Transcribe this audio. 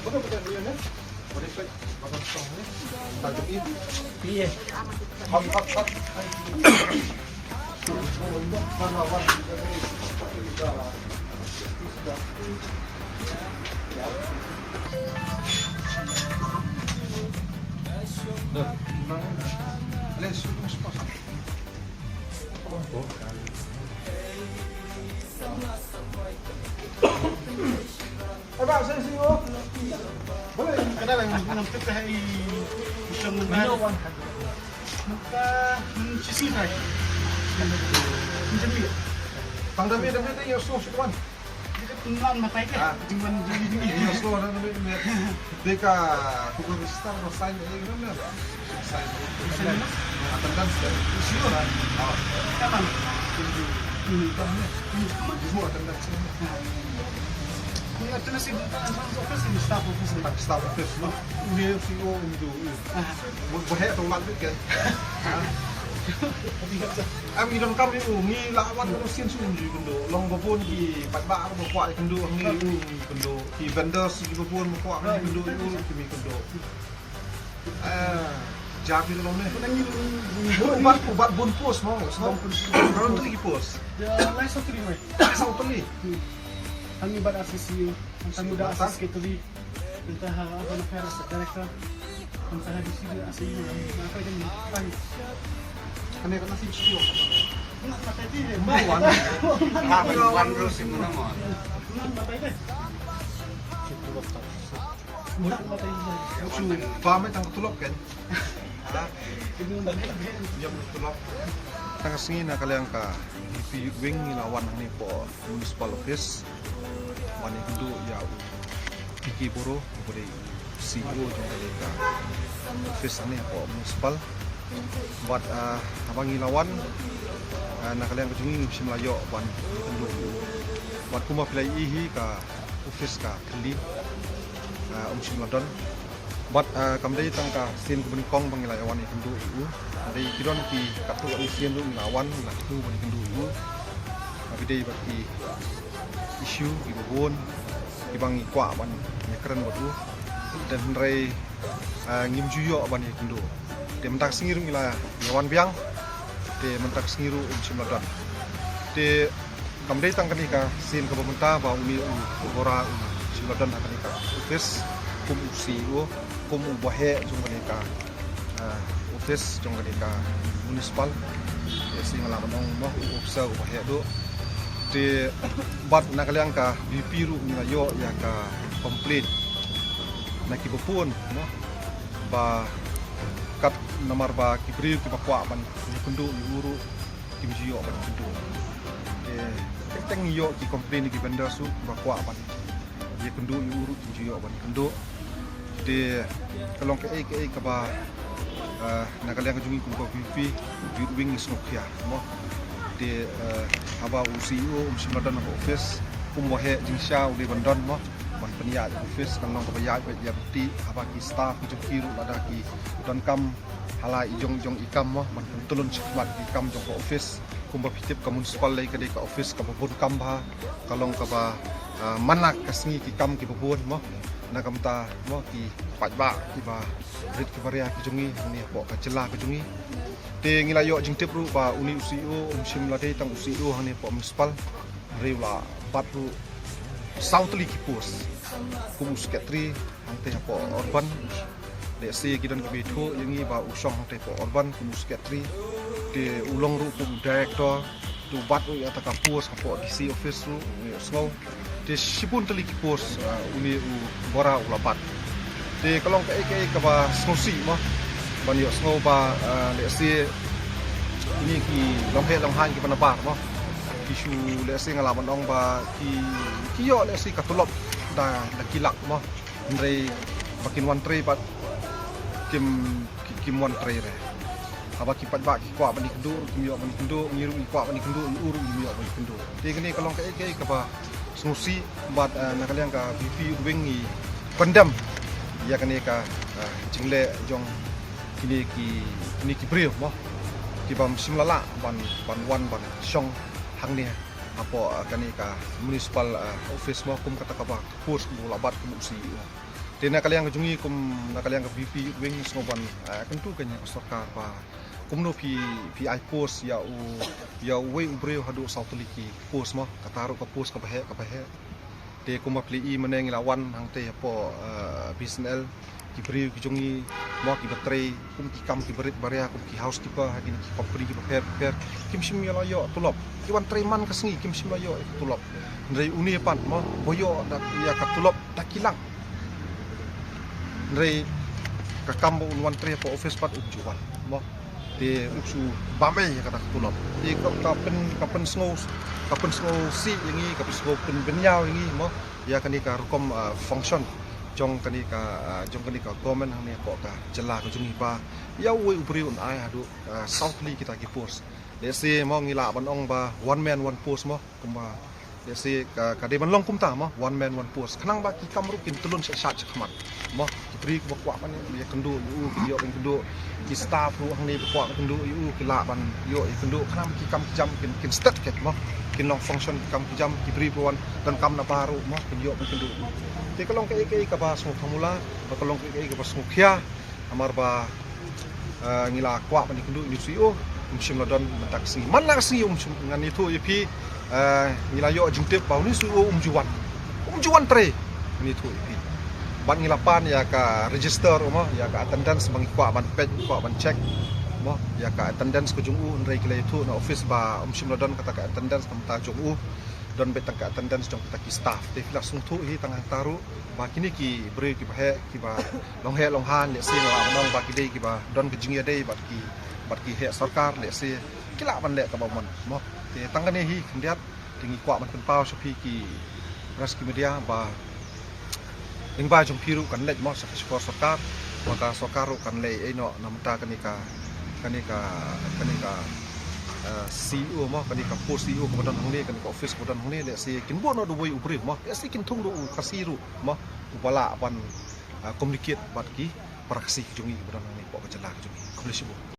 Betul dia ni. Boleh klik pasang tong ni. Tak jadi. Piye. Hot. Abang saya sini boleh Kada lang nang pagkahay isang mga maka sisifay. Jadi Tang dami dia yang slow sikit kan. kita tunan matay ka. Tingman jadi Yang slow dan mereka pukul start atau sign ini kan. Sign. Akan dan silo lah. kaman. Semua akan dan silo. Kung ito na siguro ang office ni staff office ni. Staff office lah. Dia CEO itu. Boleh atau lanjut kan. Am idon kam ni ngi lawan ko sin sun ji kundo long bopon ki patba ko kwa kundo ngi kundo ki vendors ki bopon mo kwa kundo yu ki mi kundo jabi long ne ubat bon pos mo so karon tu ki pos Lai sa tri mo. sa utali Ang iba assist ang muda assist kay tuloy. Kita ako na pera sa director. Ang taha di sila sa iyo. Nakay din ay. kane kana si studio Matay din. Bawan Wan Rose mo naman. Matay din. Matay din. su pame tang tulok kan Matay. yang tulok tang singi na kalayang ka ipi wing ilawan ni po municipal office wani hindu ya iki boro bore CEO jong ka office ani po municipal buat abang ilawan na kalayang kajungi simlayo wan hindu buat kuma pilai ihi ka office ka kli simladon buat kamdai tangka sin kubani kong pangilawan hindu iu dai kidon ki katu ani sin lu ilawan na tu bani hindu iu abidai baki isu ibon ibang ikwa ban keren batu dan rai ngimjuyo ban hindu de mentak singiru ila yawan biang de mentak singiru simladon de kamdai tangkani ka sin ka pemerintah ba umi ora simladon akani ka office kum CEO kum ubahe jong ka office jong ka municipal ya sing ngalaman ong mo officer ubahe do de bat nakaliang ka VP ru nila yo ya ka complain nakibupun no ba kat nomor ba kibri ki bakwa ban ni kundu ni uru ki miyo ban kundu teng yo ki complain ki benda su bakwa ban ye kundu ni uru ki miyo ban kundu de kalong ke ka ba nakaliang ka jungi ku VP wing snokya mo de aba CEO simladan office kumwahe jingsha uli bandon mo ban peniat office kan nong kabayat bet ya bukti aba ki staff ki kiru ada ki don kam hala ijong ikam mo ban tulun sikmat ikam jong ko office kumba pitip ka municipal lai ka ka office ka babon kam ba kalong ka ba manak kasngi ki kam ki babon mo nakamta mo ki pajba ki ba rit ki baria ki jungi ni po ka celah ki jungi te ngilayo jingtip ru ba uni CEO simlade tang CEO hani po municipal reula batru Southly Kipus kumus ketri hangte po urban de se kidan kibetho yangi ba usong hangte po urban kumus ketri de ulong ru kum director tu batu ya ta kapus po DC office ru snow de sipun teli kipus uni bora ulapat de kalong ke ba snosi mo ban yo snow ba le se ini ki long han ki panabar mo isu le se ngalaman ong ba ki yo le se katulop da kilak mo ndrei bakin wan tre pat kim wan tre re aba ki pat ba ki kwa bani kendu ki yo bani kendu ngiru ki kwa bani kendu uru ki yo bani kendu te kene kalong ke ka ba snusi bat nakaliang ka VP wingi pendam ya kene ka jingle jong kini ki brio mo ki bam simlala ban wan ban syong hang ni apo kani ka municipal office mo kum kata ka ba post mo labat kum CEO tena kaliang jungi kum nakaliang ka VP wing ngoban kan tu kanya sarkar pa kum no pi I post ya we ubre hadu sautuliki post mo kataru ka post ka bahe te kum apli I meneng lawan hang te apo BSNL kibri kijungi mo ki baterai kum ki kam ki berit baria kum ki housekeeper hagin ki company ki prepare kim sim yo tulop ki wan treman ka sengi kim sim yo tulop ndrei uni pan mo boyo dak ya ka tulop dak kilang ndrei ka kambo wan tre po office pat ujuan mo de uksu bame ya ka tulop di kapen snow si yangi kapen snow pen benyau yangi mo ya kani ka rukom function jong kani ka government hang ni ko ka jela ko jungi ba ya we ubri un ai hadu southly kita ki post le se mo ngila ban ong ba one man one post mo kuma le se ka de ban long kum ta mo one man one post khnang ba ki kamru kin tulun sa sat khmat mo ki bri ko kwa man ya kendu yu ki yo kendu ki staff ru hang ni kwa kendu yu ki la ban yo kendu khnang ki kam jam kin stat ket mo kin long function kam jam ki bri bon dan kam na baru mo kin yo kendu te kalong kai ka ba smuk formula ba kalong kai ka ba smuk khia amar ba ngila kwa ba ni kendu ni CEO umsim lodon taksi man la si ngani thu ipi ngila yo jingtep ba ni CEO umjuan tre ni thu ipi ban ngila pan ya ka register mo ya ka attendance bang kwa ban page kwa ban check mo ya ka attendance ko jungu ndrai kila itu na office ba umsim lodon kata ka attendance tamta jungu don betang ka attendance jong kita ki staff te fila sung thu hi tang taru ba kini ki bre ki ba ki ba long han le si la nong ba ki dei ki ba don ki jingia dei bat ki he sarkar le si kila ban le ka ba mon mo te tang ne hi khdiat tingi kwa man pen pau sopi ki ras ki media ba ding ba jong piru kan le mo sa sarkar maka sarkar kan le ai no namta kanika CEO mo kanika post CEO ko dan hangni kanika office ko dan hangni le si kin bo no do boy ubri mo si kin thung do kasiru mo ubala ban communicate bat ki praksi jungi ko dan hangni ko jala jungi komlesibo